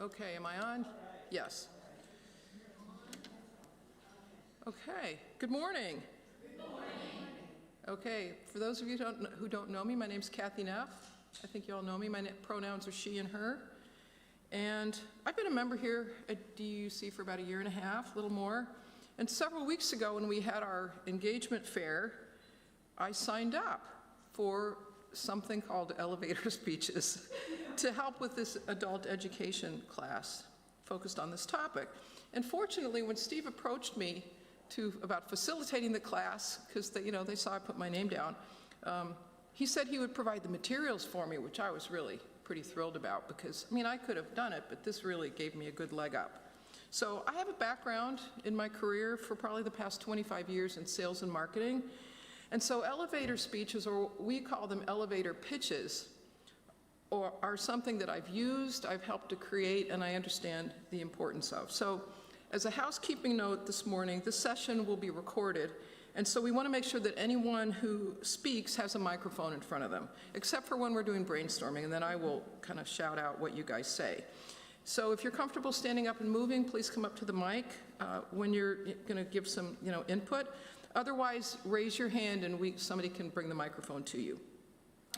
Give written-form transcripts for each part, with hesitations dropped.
Okay, am I on? Yes. Okay, good morning. Good morning. Okay, for those of you who don't know me, my name's Kathy Neff. I think you all know me. My pronouns are she and her. And I've been a member here at DUC for about a year and a half, a little more. And several weeks ago when we had our engagement fair, I signed up for something called elevator speeches to help with this adult education class focused on this topic. And fortunately, when Steve approached me about facilitating the class, because they saw I put my name down, he said he would provide the materials for me, which I was really pretty thrilled about because, I could have done it, but this really gave me a good leg up. So I have a background in my career for probably the past 25 years in sales and marketing. And so elevator speeches, or we call them elevator pitches, are something that I've used, I've helped to create, and I understand the importance of. So as a housekeeping note this morning, this session will be recorded, and so we want to make sure that anyone who speaks has a microphone in front of them, except for when we're doing brainstorming, and then I will kind of shout out what you guys say. So if you're comfortable standing up and moving, please come up to the mic when you're going to give some input. Otherwise, raise your hand and somebody can bring the microphone to you.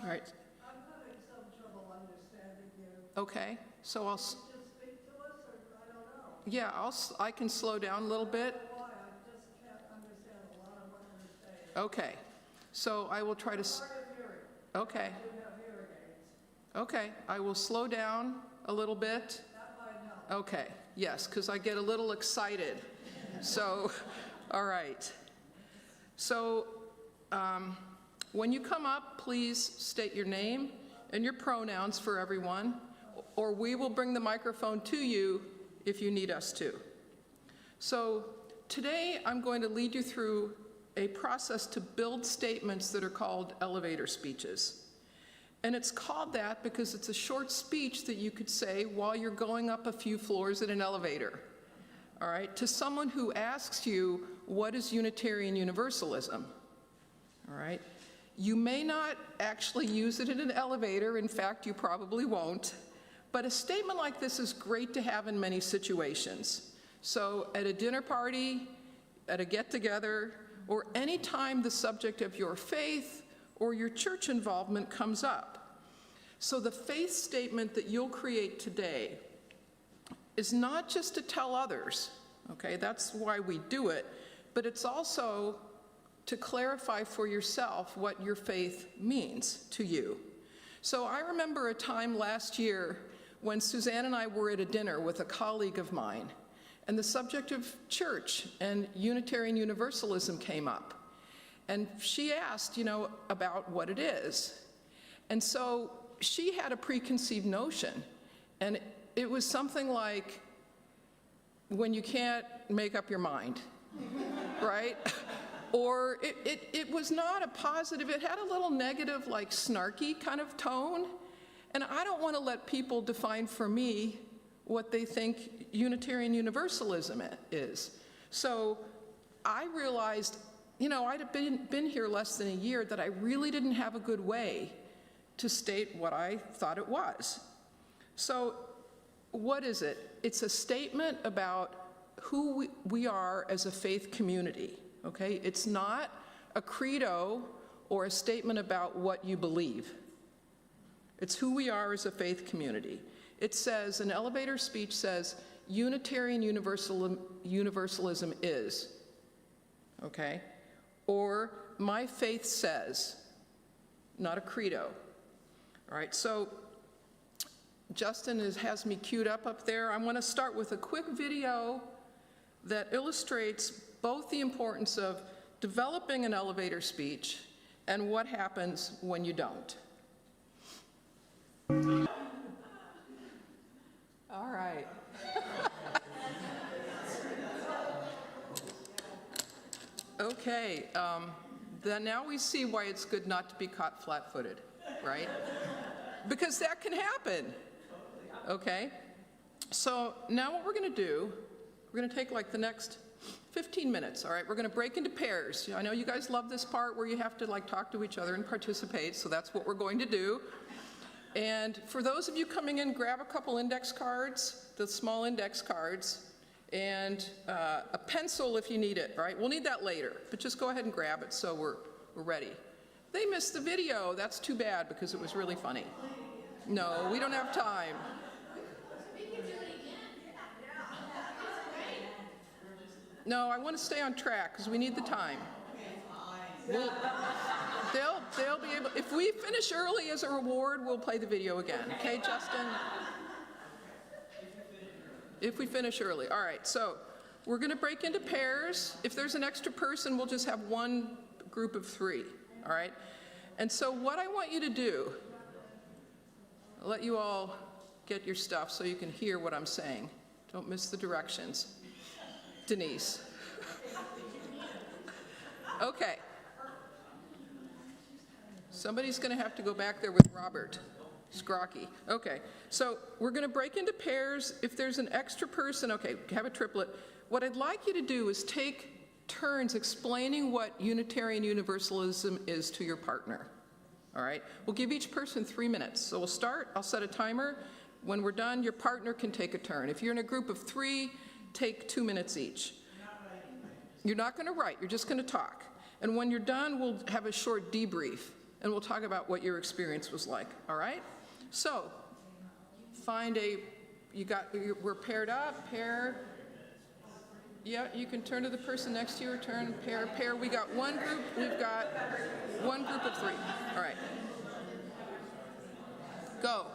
All right. I'm having some trouble understanding you. Okay. So Can you just speak to us, or I don't know? Yeah, I can slow down a little bit. I don't know why, I just can't understand a lot of what you're saying. Okay. So I will try to. Hard of hearing. Okay. I do have hearing aids. Okay. I will slow down a little bit. That might help. Okay. Yes, because I get a little excited. So, all right. So when you come up, please state your name and your pronouns for everyone, or we will bring the microphone to you if you need us to. So today I'm going to lead you through a process to build statements that are called elevator speeches. And it's called that because it's a short speech that you could say while you're going up a few floors in an elevator. All right, to someone who asks you, what is Unitarian Universalism? All right, you may not actually use it in an elevator. In fact, you probably won't. But a statement like this is great to have in many situations. So at a dinner party, at a get-together, or any time the subject of your faith or your church involvement comes up. So the faith statement that you'll create today is not just to tell others, okay, that's why we do it, but it's also to clarify for yourself what your faith means to you. So I remember a time last year when Suzanne and I were at a dinner with a colleague of mine, and the subject of church and Unitarian Universalism came up. And she asked, about what it is. And so she had a preconceived notion, and it was something like when you can't make up your mind, right? Or it was not a positive, it had a little negative, like snarky kind of tone. And I don't want to let people define for me what they think Unitarian Universalism is. So I realized, I'd have been here less than a year, that I really didn't have a good way to state what I thought it was. So what is it? It's a statement about who we are as a faith community, okay? It's not a credo or a statement about what you believe. It's who we are as a faith community. It says, an elevator speech says, Unitarian Universalism is, okay? Or my faith says, not a credo. All right, so Justin has me queued up there. I want to start with a quick video that illustrates both the importance of developing an elevator speech and what happens when you don't. All right. Okay, then now we see why it's good not to be caught flat-footed, right? Because that can happen, okay? So now what we're going to do, we're going to take like the next 15 minutes, all right? We're going to break into pairs. I know you guys love this part where you have to talk to each other and participate, so that's what we're going to do. And for those of you coming in, grab a couple index cards, the small index cards, and a pencil if you need it, right? We'll need that later, but just go ahead and grab it so we're ready. They missed the video. That's too bad because it was really funny. No, we don't have time. No, I want to stay on track because we need the time. They'll be able, if we finish early as a reward, we'll play the video again. Okay, Justin? If we finish early. All right, so we're going to break into pairs. If there's an extra person, we'll just have one group of 3. All right? And so what I want you to do, I'll let you all get your stuff so you can hear what I'm saying. Don't miss the directions. Denise. Okay. Somebody's going to have to go back there with Robert Scrocky. Okay, so we're going to break into pairs. If there's an extra person, okay, have a triplet. What I'd like you to do is take turns explaining what Unitarian Universalism is to your partner. All right? We'll give each person 3 minutes. So we'll start. I'll set a timer. When we're done, your partner can take a turn. If you're in a group of 3, take 2 minutes each. You're not going to write. You're just going to talk. And when you're done, we'll have a short debrief, and we'll talk about what your experience was like. All right? So find we're paired up, pair. Yeah, you can turn to the person next to you or turn, pair. We got one group, we've got one group of 3. All right. Go.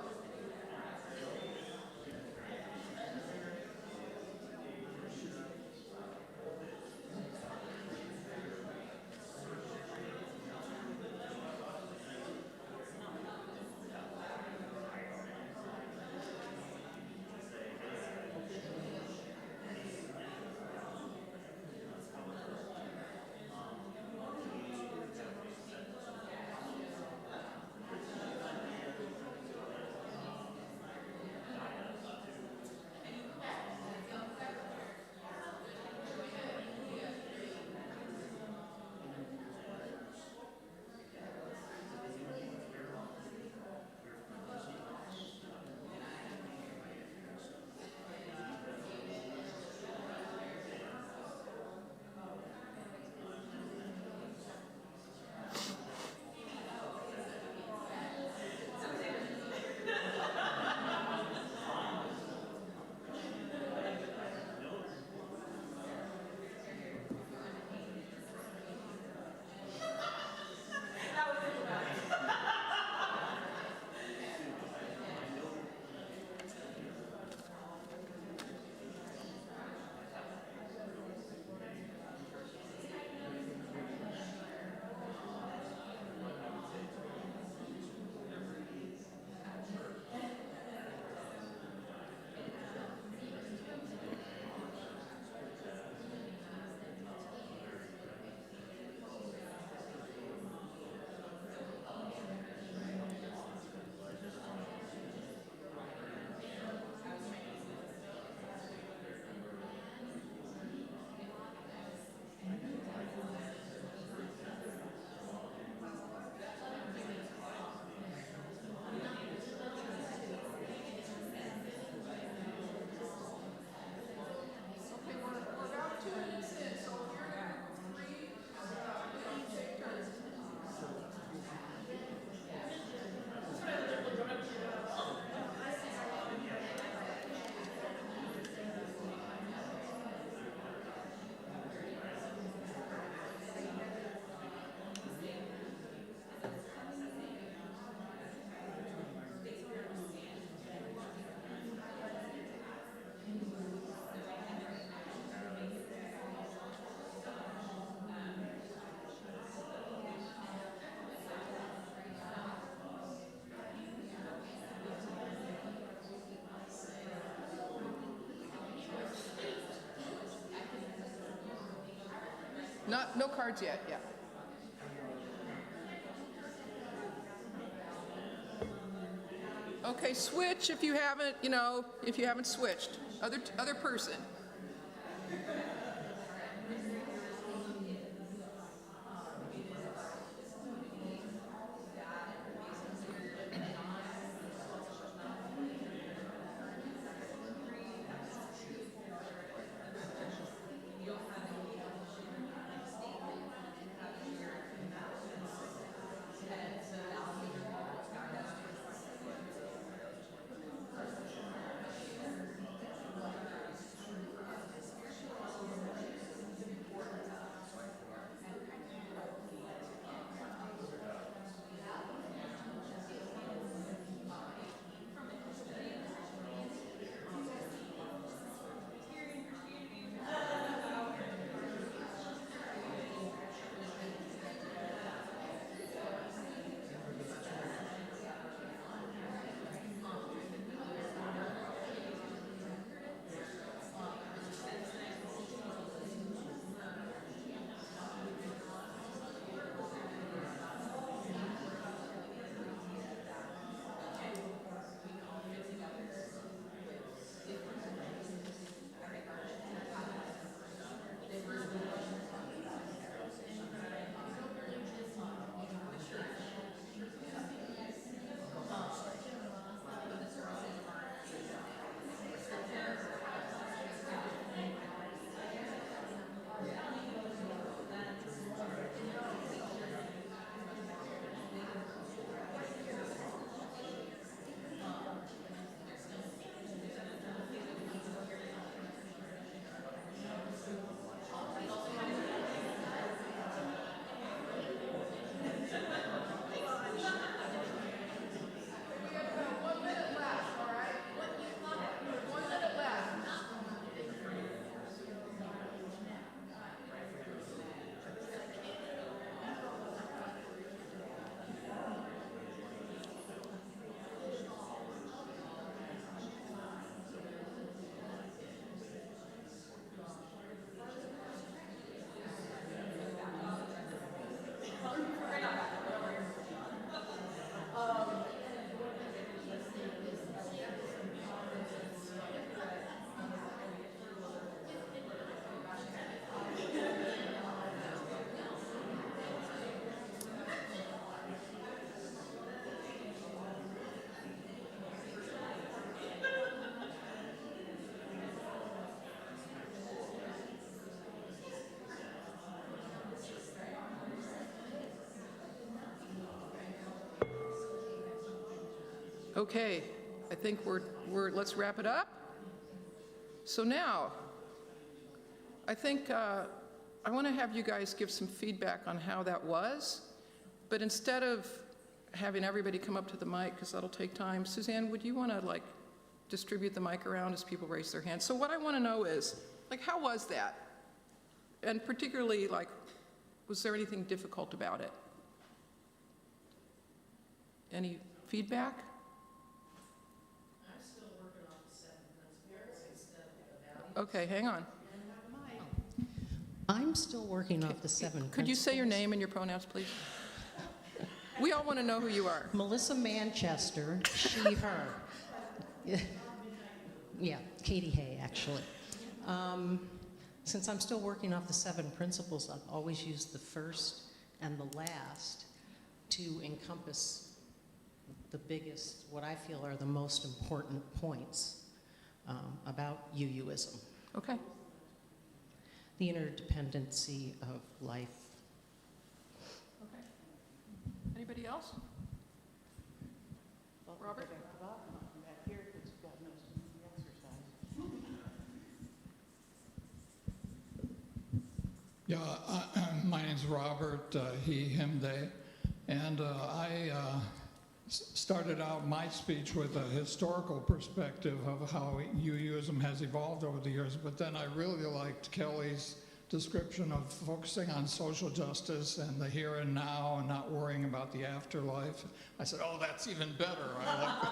No cards yet, yeah. Okay, switch if you haven't, if you haven't switched. Other person. Okay, I think let's wrap it up. So now, I think I want to have you guys give some feedback on how that was, but instead of having everybody come up to the mic, because that'll take time, Suzanne, would you want to like distribute the mic around as people raise their hands? So what I want to know is, like, how was that? And particularly, like, was there anything difficult about it? Any feedback? I'm still working on the 7 principles instead of the values. Okay, hang on. I'm still working off the 7 principles. Could you say your name and your pronouns, please? We all want to know who you are. Melissa Manchester, she, her. Yeah, Katie Hay, actually. Since I'm still working off the 7 principles, I've always used the first and the last to encompass the biggest, what I feel are the most important points about UUism. Okay. The interdependency of life. Okay. Anybody else? Robert? Yeah, my name's Robert, he, him, they, and I started out my speech with a historical perspective of how UUism has evolved over the years, but then I really liked Kelly's description of focusing on social justice and the here and now and not worrying about the afterlife. I said, oh, that's even better. I like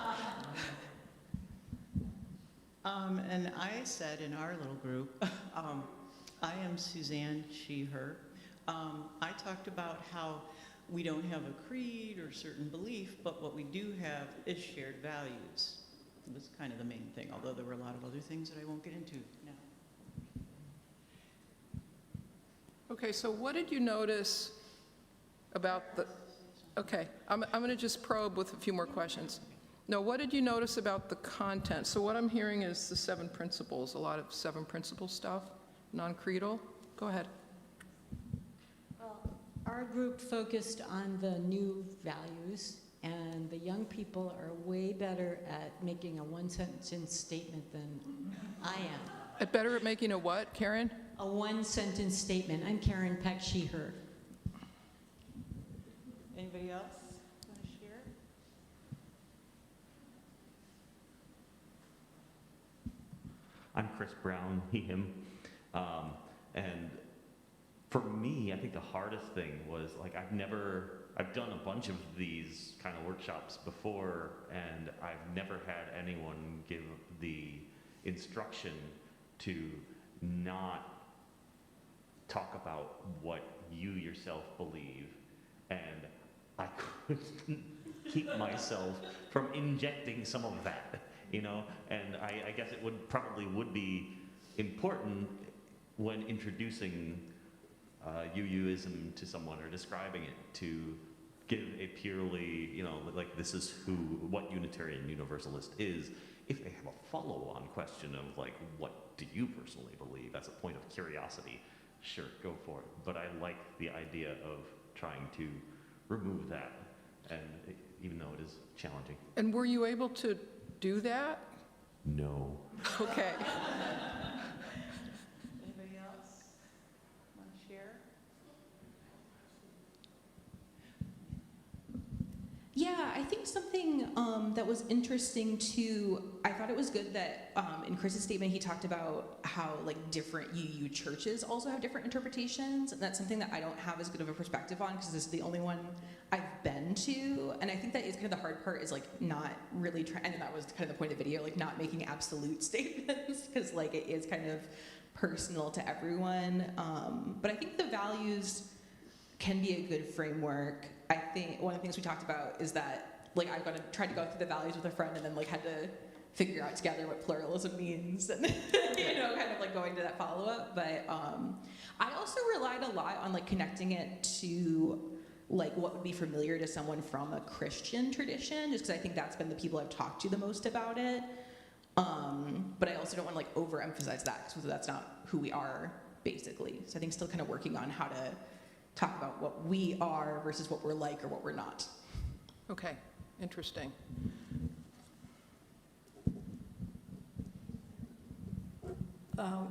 that. And I said in our little group, I am Suzanne, she, her. I talked about how we don't have a creed or certain belief, but what we do have is shared values. It was kind of the main thing, although there were a lot of other things that I won't get into now. Okay, so what did you notice about the, okay, I'm going to just probe with a few more questions. No, what did you notice about the content? So what I'm hearing is the 7 principles, a lot of 7 principles stuff, non-creedal. Go ahead. Well, our group focused on the new values, and the young people are way better at making a one-sentence statement than I am. Better at making a what, Karen? A one-sentence statement. I'm Karen Peck, she, her. Anybody else want to share? I'm Chris Brown, he, him. And for me, I think the hardest thing was, like, I've done a bunch of these kind of workshops before, and I've never had anyone give the instruction to not talk about what you yourself believe. And I couldn't keep myself from injecting some of that, you know? And I guess it probably would be important when introducing UUism to someone or describing it to give a purely, you know, like this is what Unitarian Universalist is. If they have a follow-on question of like, what do you personally believe as a point of curiosity, sure, go for it. But I like the idea of trying to remove that, and even though it is challenging. And were you able to do that? No. Okay. Anybody else want to share? Yeah, I think something that was interesting too, I thought it was good that in Chris's statement he talked about how like different UU churches also have different interpretations, and that's something that I don't have as good of a perspective on because this is the only one I've been to, and I think that is kind of the hard part is like not really trying, and that was kind of the point of the video, like not making absolute statements because like it is kind of personal to everyone, but I think the values can be a good framework. I think one of the things we talked about is that like I tried to go through the values with a friend and then like had to figure out together what pluralism means and you know kind of like going to that follow-up. But I also relied a lot on like connecting it to like what would be familiar to someone from a Christian tradition, just because I think that's been the people I've talked to the most about it. But I also don't want to like overemphasize that because that's not who we are basically. So I think still kind of working on how to talk about what we are versus what we're like or what we're not. Okay, interesting.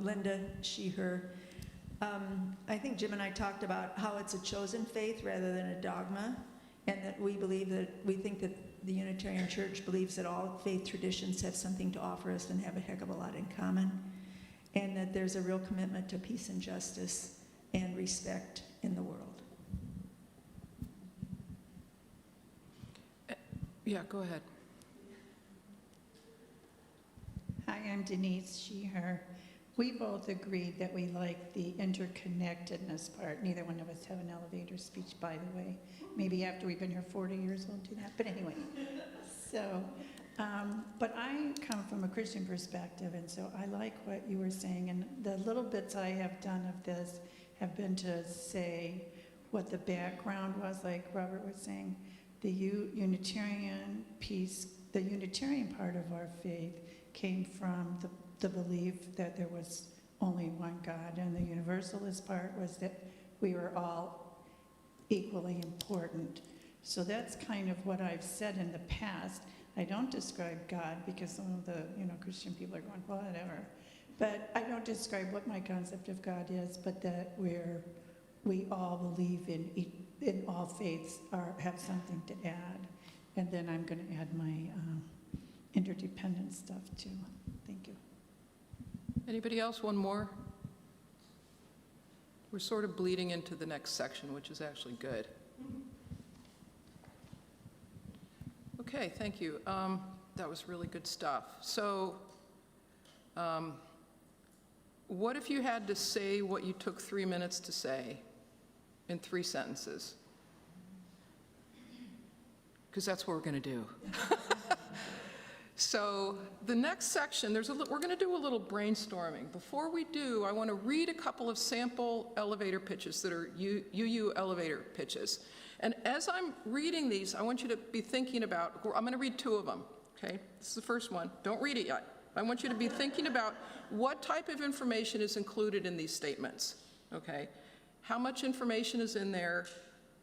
Linda, she, her. I think Jim and I talked about how it's a chosen faith rather than a dogma, and that we think that the Unitarian Church believes that all faith traditions have something to offer us and have a heck of a lot in common, and that there's a real commitment to peace and justice and respect in the world. Yeah, go ahead. Hi, I'm Denise, she, her. We both agreed that we like the interconnectedness part. Neither one of us have an elevator speech, by the way. Maybe after we've been here 40 years, we'll do that. But anyway, so, but I come from a Christian perspective, and so I like what you were saying. And the little bits I have done of this have been to say what the background was, like Robert was saying, the Unitarian piece, the Unitarian part of our faith came from the belief that there was only one God, and the Universalist part was that we were all equally important. So that's kind of what I've said in the past. I don't describe God because some of the Christian people are going, whatever. But I don't describe what my concept of God is, but that we all believe in all faiths have something to add. And then I'm going to add my interdependent stuff too. Thank you. Anybody else? One more? We're sort of bleeding into the next section, which is actually good. Okay, thank you. That was really good stuff. So, what if you had to say what you took 3 minutes to say in 3 sentences? Because that's what we're going to do. So the next section, we're going to do a little brainstorming. Before we do, I want to read a couple of sample elevator pitches that are UU elevator pitches. And as I'm reading these, I want you to be thinking about, I'm going to read 2 of them, okay? This is the first one. Don't read it yet. I want you to be thinking about what type of information is included in these statements, okay? How much information is in there?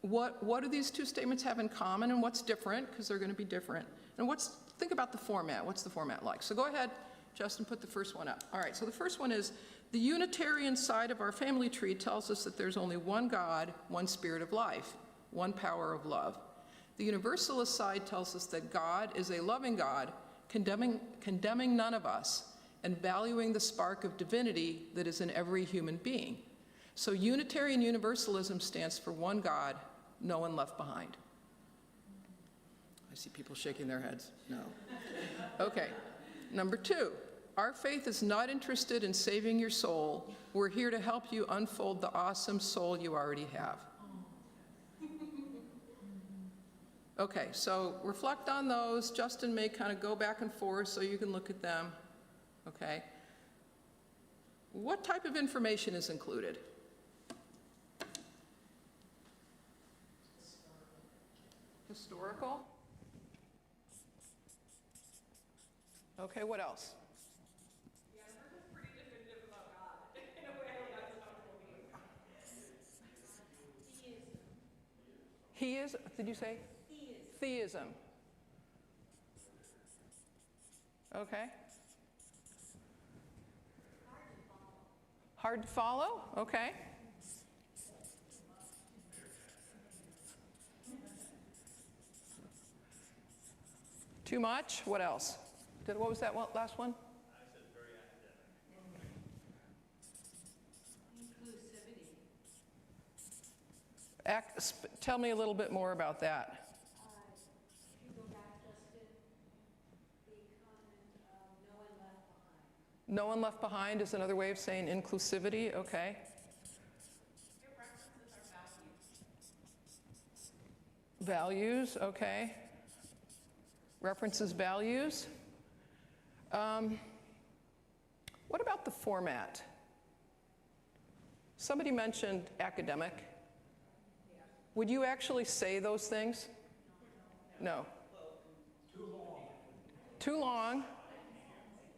What do these 2 statements have in common, and what's different, because they're going to be different? And think about the format. What's the format like? So go ahead, Justin, put the first one up. All right, so the first one is, the Unitarian side of our family tree tells us that there's only one God, one spirit of life, one power of love. The Universalist side tells us that God is a loving God, condemning none of us, and valuing the spark of divinity that is in every human being. So Unitarian Universalism stands for one God, no one left behind. I see people shaking their heads. No. Okay. Number 2, our faith is not interested in saving your soul. We're here to help you unfold the awesome soul you already have. Okay, so reflect on those. Justin may kind of go back and forth so you can look at them. Okay. What type of information is included? Historical? Okay, what else? Yeah, we're just pretty definitive about God. In a way, that's not what we mean. He is, did you say? Theism. Okay. Hard to follow? Okay. Too much? What else? What was that last one? I said very academic. Inclusivity. Tell me a little bit more about that. If you go back, Justin, the comment of no one left behind. No one left behind is another way of saying inclusivity. Okay. It references our values. Values. Okay. References values. What about the format? Somebody mentioned academic. Would you actually say those things? No. Too long. Too long.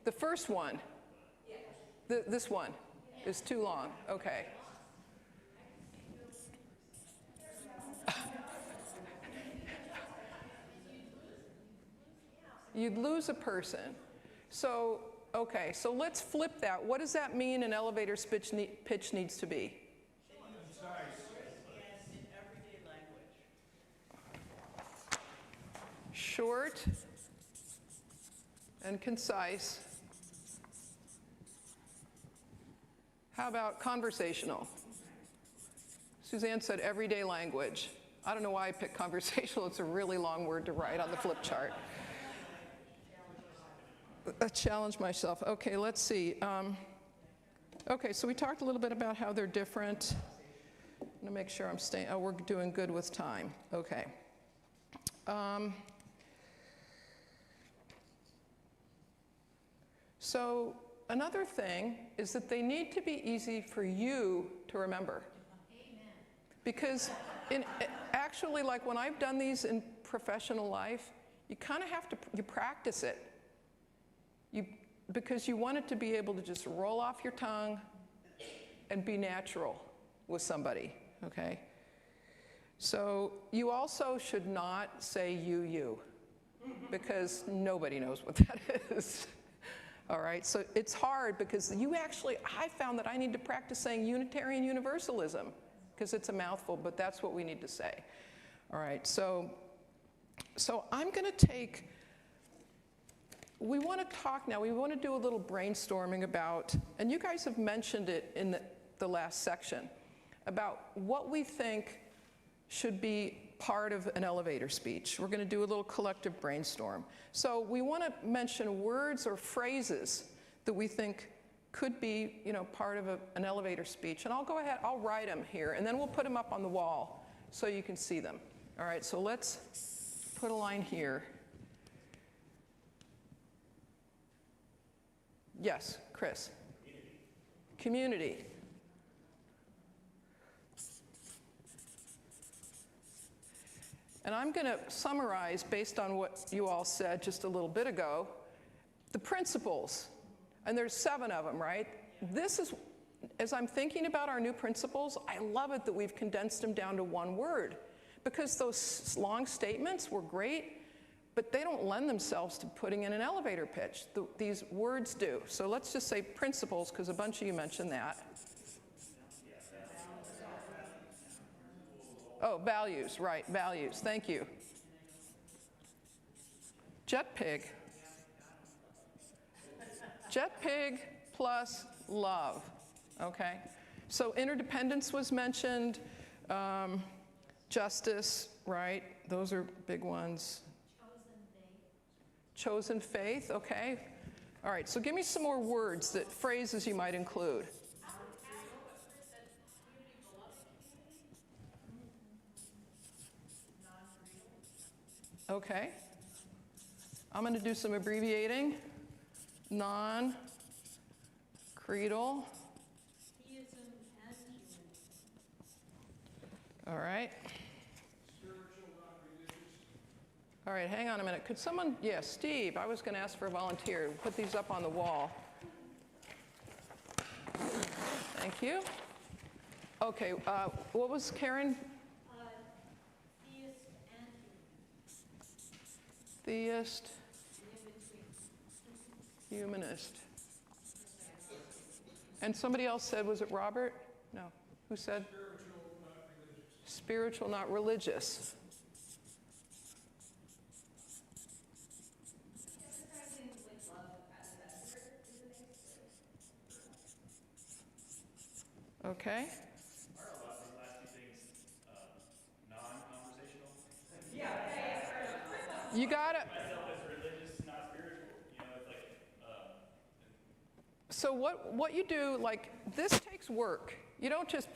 The first one. This one is too long. Okay. You'd lose a person. So Okay, so let's flip that. What does that mean an elevator pitch needs to be? In everyday language. Short and concise. How about conversational? Suzanne said everyday language. I don't know why I picked conversational. It's a really long word to write on the flip chart. I challenge myself. Okay, let's see. Okay, so we talked a little bit about how they're different. I'm gonna make sure I'm staying, oh, we're doing good with time. Okay. So another thing is that they need to be easy for you to remember. Amen. Because actually, like when I've done these in professional life, you kind of have to, you practice it. Because you want it to be able to just roll off your tongue and be natural with somebody, okay? So you also should not say you, because nobody knows what that is. All right, so it's hard because I found that I need to practice saying Unitarian Universalism because it's a mouthful, but that's what we need to say. All right, so I'm gonna take, we want to talk now, we want to do a little brainstorming about, and you guys have mentioned it in the last section, about what we think should be part of an elevator speech. We're going to do a little collective brainstorm. So we want to mention words or phrases that we think could be, part of an elevator speech. And I'll go ahead, I'll write them here, and then we'll put them up on the wall so you can see them. All right, so let's put a line here. Yes, Chris. Community. And I'm going to summarize, based on what you all said just a little bit ago, the principles. And there's 7 of them, right? This is, as I'm thinking about our new principles, I love it that we've condensed them down to one word. Because those long statements were great, but they don't lend themselves to putting in an elevator pitch. These words do. So let's just say principles, because a bunch of you mentioned that. Oh, values, right, values. Thank you. Jet pig. Jet pig plus love, okay? So interdependence was mentioned, justice, right? Those are big ones. Chosen faith, okay. All right, so give me some more words, phrases you might include. Okay. I'm going to do some abbreviating. Non-creedal. All right. All right, hang on a minute. Could someone, Steve, I was going to ask for a volunteer to put these up on the wall. Thank you. Okay, what was Karen? Theist, humanist. And somebody else said, was it Robert? No. Who said? Spiritual, not religious. Okay. You got it. So what you do, like, this takes work. You don't just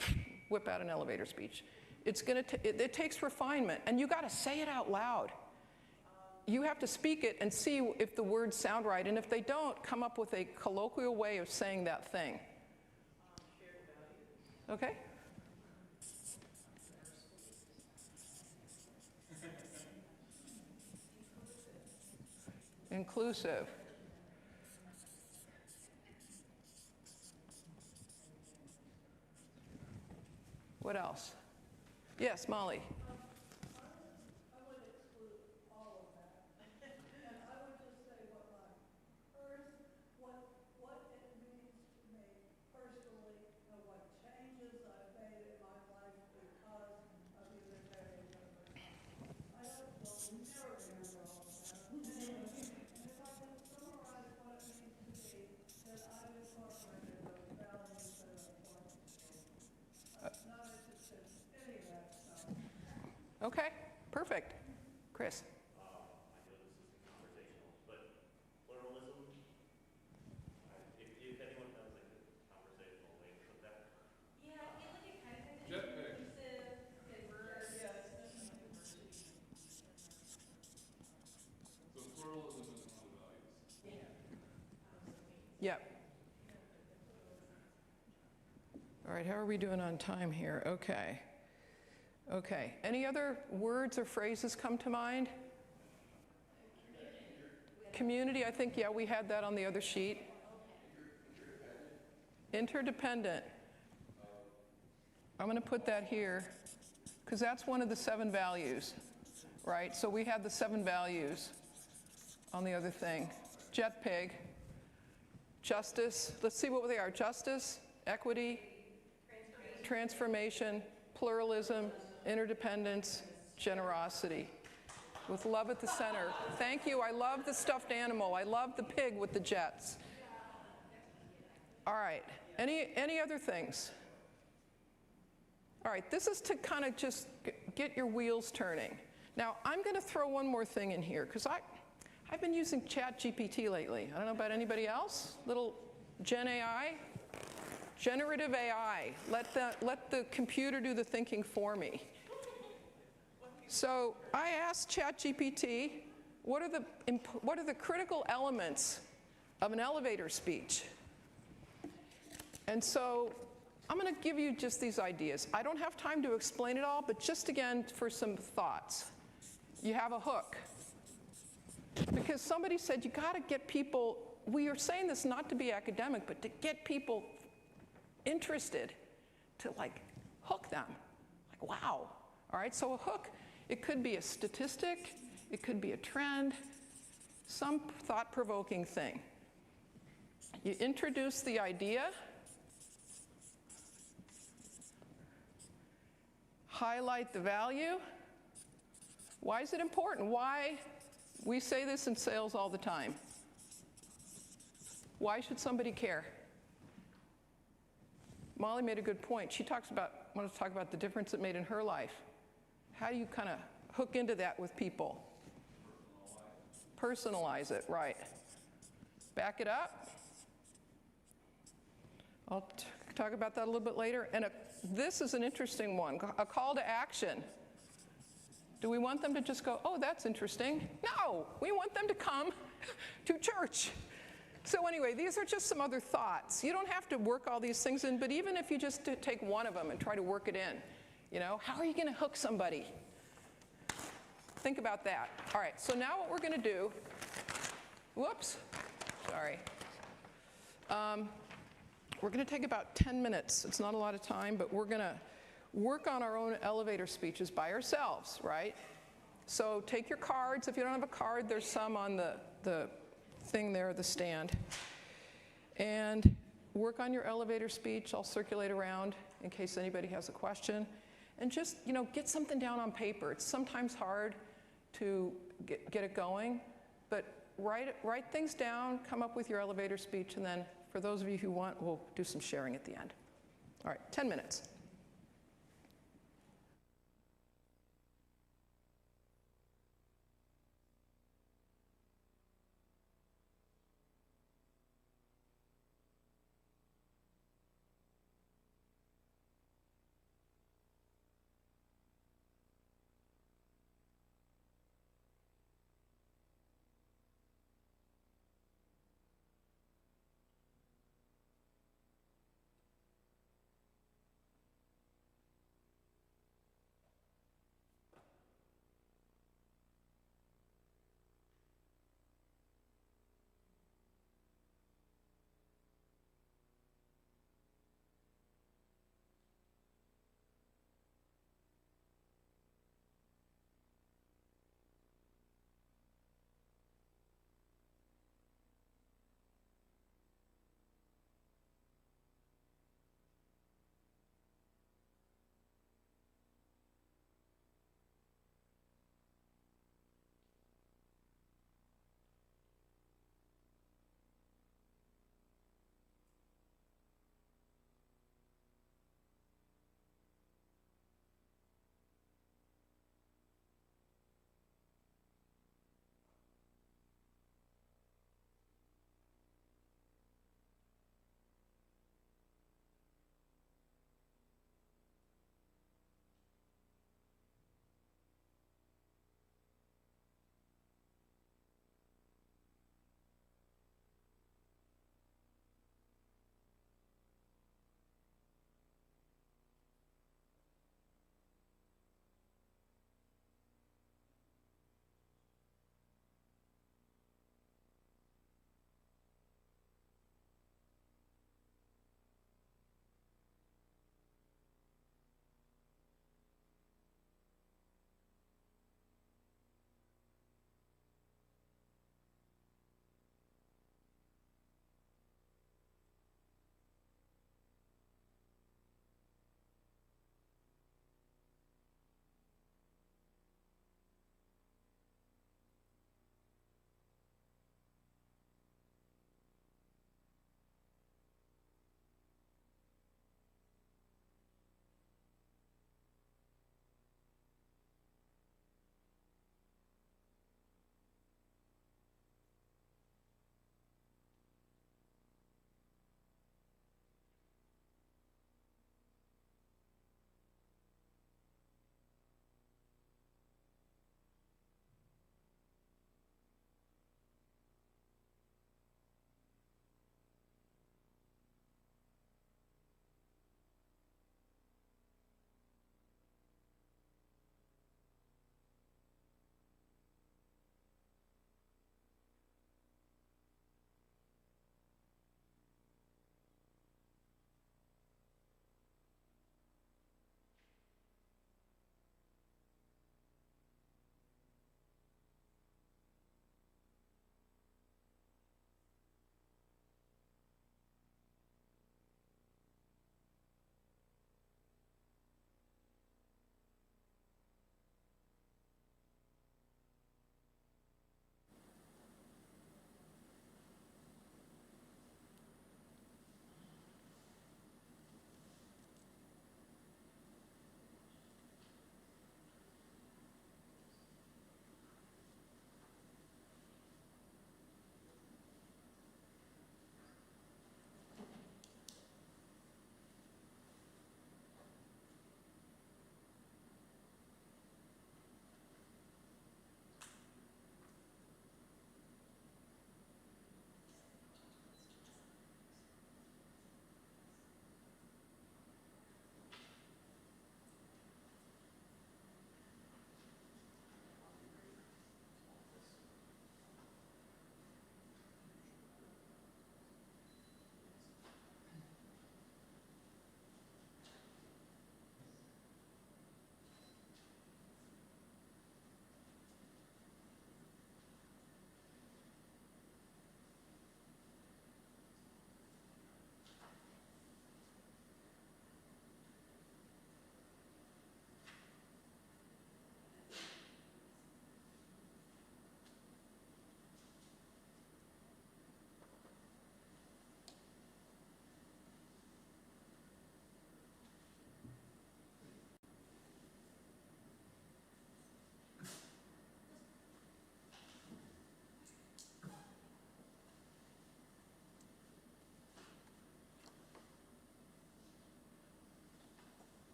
whip out an elevator speech. It takes refinement, and you got to say it out loud. You have to speak it and see if the words sound right, and if they don't, come up with a colloquial way of saying that thing. Okay? Inclusive. What else? Yes, Molly. I would exclude all of that. And I would just say what my first, what Okay, perfect. Chris? Yep. All right, how are we doing on time here? Okay. Okay, any other words or phrases come to mind? Community, I think, yeah, we had that on the other sheet. Interdependent. I'm going to put that here because that's one of the 7 values, right? So we had the 7 values on the other thing. JETPIG. Justice, let's see what they are. Justice, equity, transformation, pluralism, interdependence, generosity. With love at the center. Thank you, I love the stuffed animal. I love the pig with the jets. All right, any other things? All right, this is to kind of just get your wheels turning. Now, I'm going to throw one more thing in here, because I've been using ChatGPT lately. I don't know about anybody else. Little Gen AI, generative AI. Let the computer do the thinking for me. So I asked ChatGPT, what are the critical elements of an elevator speech? And so I'm going to give you just these ideas. I don't have time to explain it all, but just again for some thoughts. You have a hook. Because somebody said you got to get people, we are saying this not to be academic, but to get people interested, to like hook them. Like, wow. All right, so a hook, it could be a statistic, it could be a trend, some thought-provoking thing. You introduce the idea, highlight the value. Why is it important? Why? We say this in sales all the time. Why should somebody care? Molly made a good point. She wanted to talk about the difference it made in her life. How do you kind of hook into that with people? Personalize it, right. Back it up. I'll talk about that a little bit later. And this is an interesting one, a call to action. Do we want them to just go, oh, that's interesting? No, we want them to come to church. So anyway, these are just some other thoughts. You don't have to work all these things in, but even if you just take one of them and try to work it in, you know, how are you going to hook somebody? Think about that. All right, so now what we're going to do, whoops, sorry. We're going to take about 10 minutes. It's not a lot of time, but we're going to work on our own elevator speeches by ourselves, right? So take your cards. If you don't have a card, there's some on the thing there, the stand. And work on your elevator speech. I'll circulate around in case anybody has a question. And just, you know, get something down on paper. It's sometimes hard to get it going, but write things down, come up with your elevator speech, and then for those of you who want, we'll do some sharing at the end. All right, 10 minutes.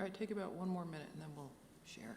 All right, take about one more minute and then we'll share.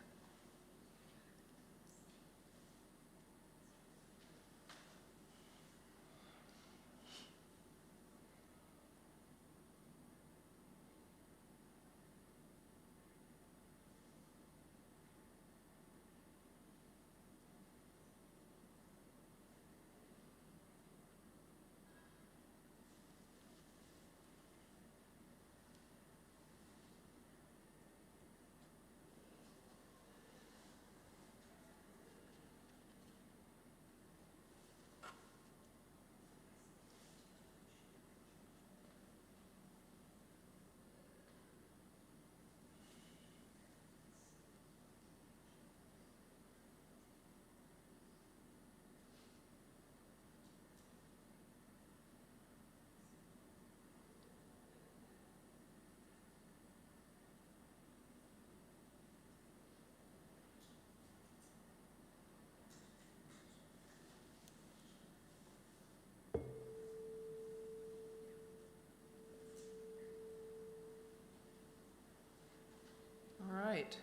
All right.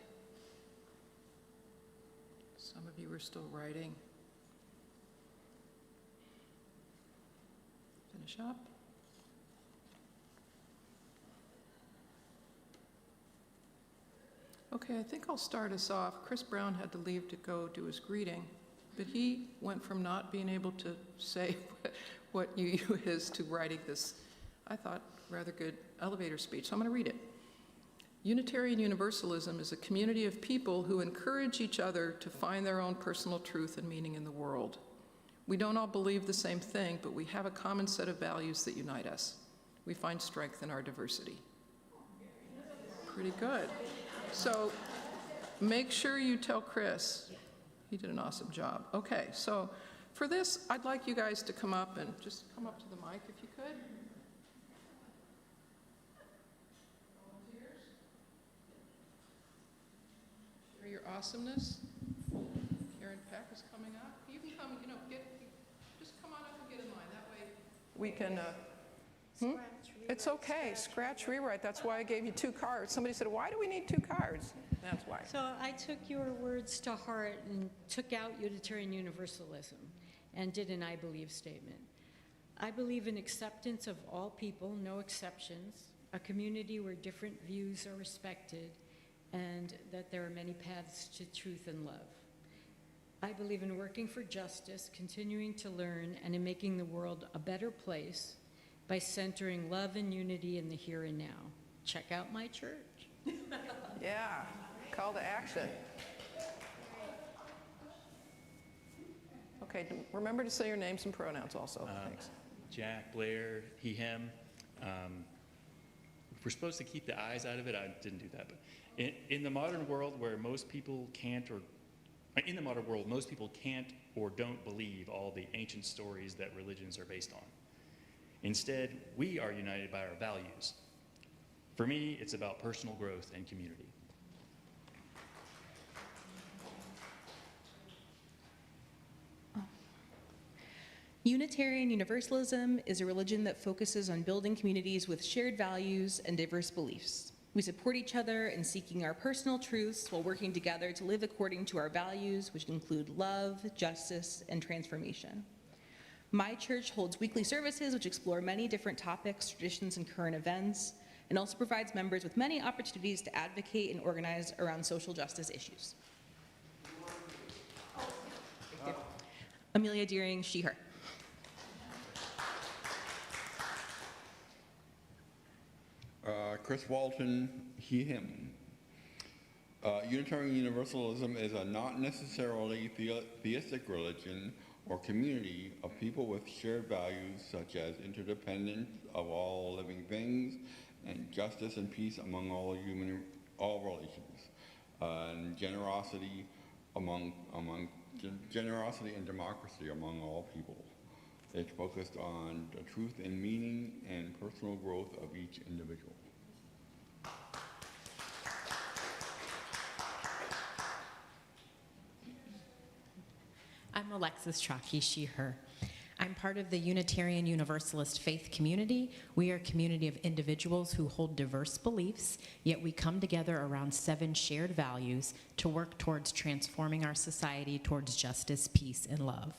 Some of you are still writing. Finish up. Okay, I think I'll start us off. Chris Brown had to leave to go do his greeting, but he went from not being able to say what UU is to writing this, I thought, rather good elevator speech. So I'm going to read it. Unitarian Universalism is a community of people who encourage each other to find their own personal truth and meaning in the world. We don't all believe the same thing, but we have a common set of values that unite us. We find strength in our diversity. Pretty good. So make sure you tell Chris. He did an awesome job. Okay, so for this, I'd like you guys to come up and just come up to the mic if you could. Share your awesomeness. Karen Peck is coming up. You can come, just come on up and get in line. That way we can, It's okay, scratch, rewrite. That's why I gave you 2 cards. Somebody said, why do we need 2 cards? That's why. So I took your words to heart and took out Unitarian Universalism and did an I believe statement. I believe in acceptance of all people, no exceptions, a community where different views are respected, and that there are many paths to truth and love. I believe in working for justice, continuing to learn, and in making the world a better place by centering love and unity in the here and now. Check out my church. Yeah, call to action. Okay, remember to say your names and pronouns also. Thanks. Jack, Blair, he, him. We're supposed to keep the eyes out of it. I didn't do that. But in the modern world where most people can't or don't believe all the ancient stories that religions are based on. Instead, we are united by our values. For me, it's about personal growth and community. Unitarian Universalism is a religion that focuses on building communities with shared values and diverse beliefs. We support each other in seeking our personal truths while working together to live according to our values, which include love, justice, and transformation. My church holds weekly services which explore many different topics, traditions, and current events, and also provides members with many opportunities to advocate and organize around social justice issues. Amelia Deering, she, her. Chris Walton, he, him. Unitarian Universalism is a not necessarily theistic religion or community of people with shared values such as interdependence of all living things and justice and peace among all relations, and generosity generosity and democracy among all people. It's focused on the truth and meaning and personal growth of each individual. I'm Alexis Chalky, she, her. I'm part of the Unitarian Universalist faith community. We are a community of individuals who hold diverse beliefs, yet we come together around 7 shared values to work towards transforming our society towards justice, peace, and love.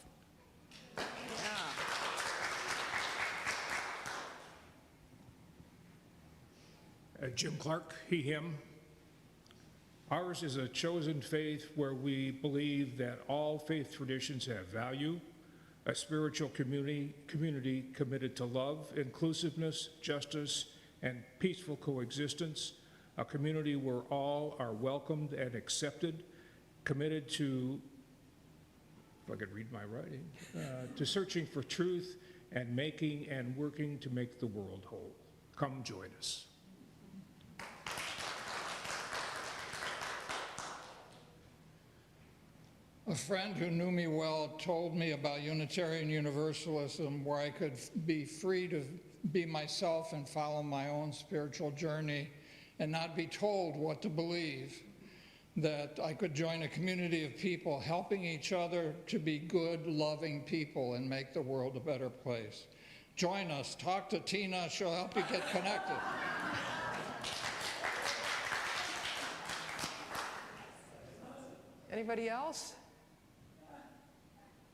Jim Clark, he, him. Ours is a chosen faith where we believe that all faith traditions have value, a spiritual community committed to love, inclusiveness, justice, and peaceful coexistence, a community where all are welcomed and accepted, committed to, if I could read my writing, to searching for truth and making and working to make the world whole. Come join us. A friend who knew me well told me about Unitarian Universalism, where I could be free to be myself and follow my own spiritual journey and not be told what to believe, that I could join a community of people helping each other to be good, loving people and make the world a better place. Join us. Talk to Tina. She'll help you get connected. Anybody else?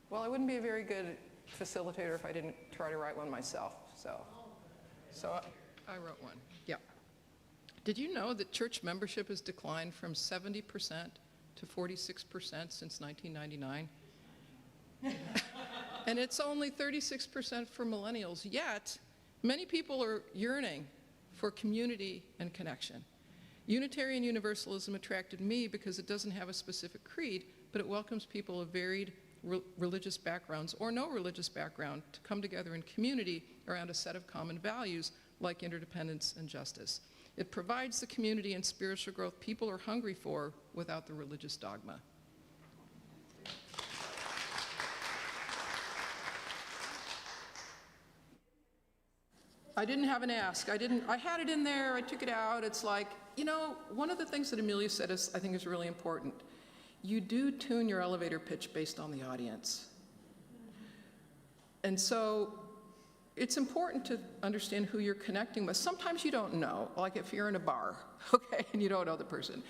Well, I wouldn't be a very good facilitator if I didn't try to write one myself, so I wrote one, yeah. Did you know that church membership has declined from 70% to 46% since 1999? And it's only 36% for millennials, yet many people are yearning for community and connection. Unitarian Universalism attracted me because it doesn't have a specific creed, but it welcomes people of varied religious backgrounds or no religious background to come together in community around a set of common values like interdependence and justice. It provides the community and spiritual growth people are hungry for without the religious dogma. I didn't have an ask. I had it in there, I took it out. It's like, you know, one of the things that Amelia said I think is really important. You do tune your elevator pitch based on the audience. And so it's important to understand who you're connecting with. Sometimes you don't know, like if you're in a bar, okay, and you don't know the person.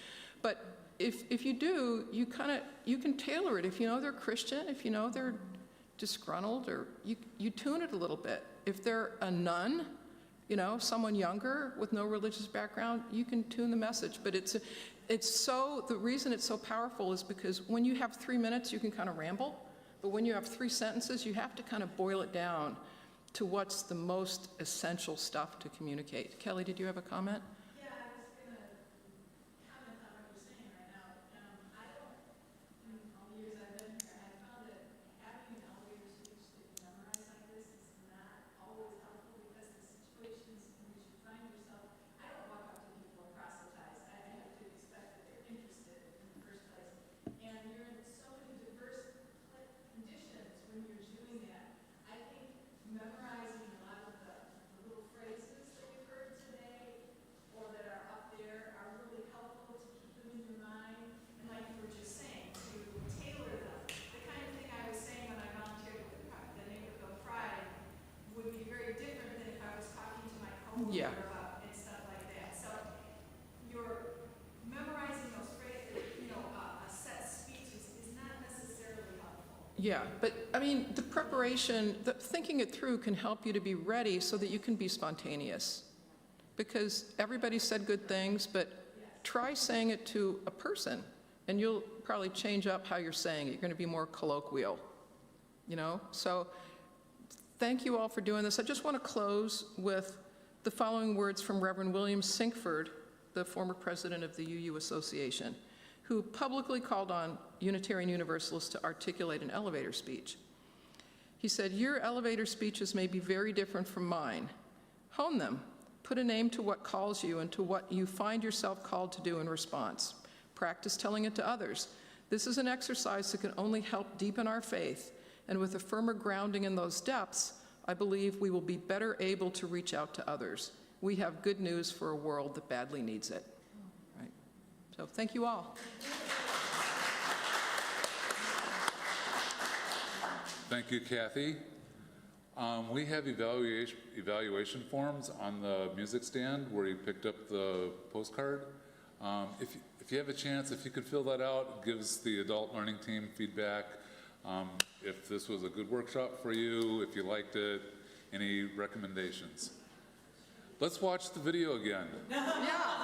But if you do, you can tailor it. If you know they're Christian, if you know they're disgruntled, or you tune it a little bit. If they're a nun, you know, someone younger with no religious background, you can tune the message. But the reason it's so powerful is because when you have 3 minutes, you can kind of ramble. But when you have 3 sentences, you have to kind of boil it down to what's the most essential stuff to communicate. Kelly, did you have a comment? Yeah, I was going to comment on what you're saying right now. I don't, in all the years I've been here, I found that having an elevator speech that you memorize like this is not always helpful because the situations in which you find yourself, I don't walk up to people and proselytize. I have to expect that they're interested in the first place. And you're in so many diverse conditions when you're doing that. I think memorizing a lot of the little phrases that we've heard today or that are up there are really helpful to keep them in your mind. And like you were just saying, to tailor them. The kind of thing I was saying when I volunteered with the Neighborhood Pride would be very different than if I was talking to my coworker Yeah. and stuff like that. So you're memorizing those phrases, a set speech is not necessarily helpful. Yeah, but I mean, the preparation, thinking it through can help you to be ready so that you can be spontaneous. Because everybody said good things, but try saying it to a person and you'll probably change up how you're saying it. You're going to be more colloquial, you know? So thank you all for doing this. I just want to close with the following words from Reverend William Sinkford, the former president of the UU Association, who publicly called on Unitarian Universalists to articulate an elevator speech. He said, "Your elevator speeches may be very different from mine. Hone them. Put a name to what calls you and to what you find yourself called to do in response. Practice telling it to others. This is an exercise that can only help deepen our faith, and with a firmer grounding in those depths, I believe we will be better able to reach out to others. We have good news for a world that badly needs it." Right. So thank you all. Thank you, Kathy. We have evaluation forms on the music stand where you picked up the postcard. If you have a chance, if you could fill that out, it gives the adult learning team feedback. If this was a good workshop for you, if you liked it, any recommendations. Let's watch the video again. Yeah.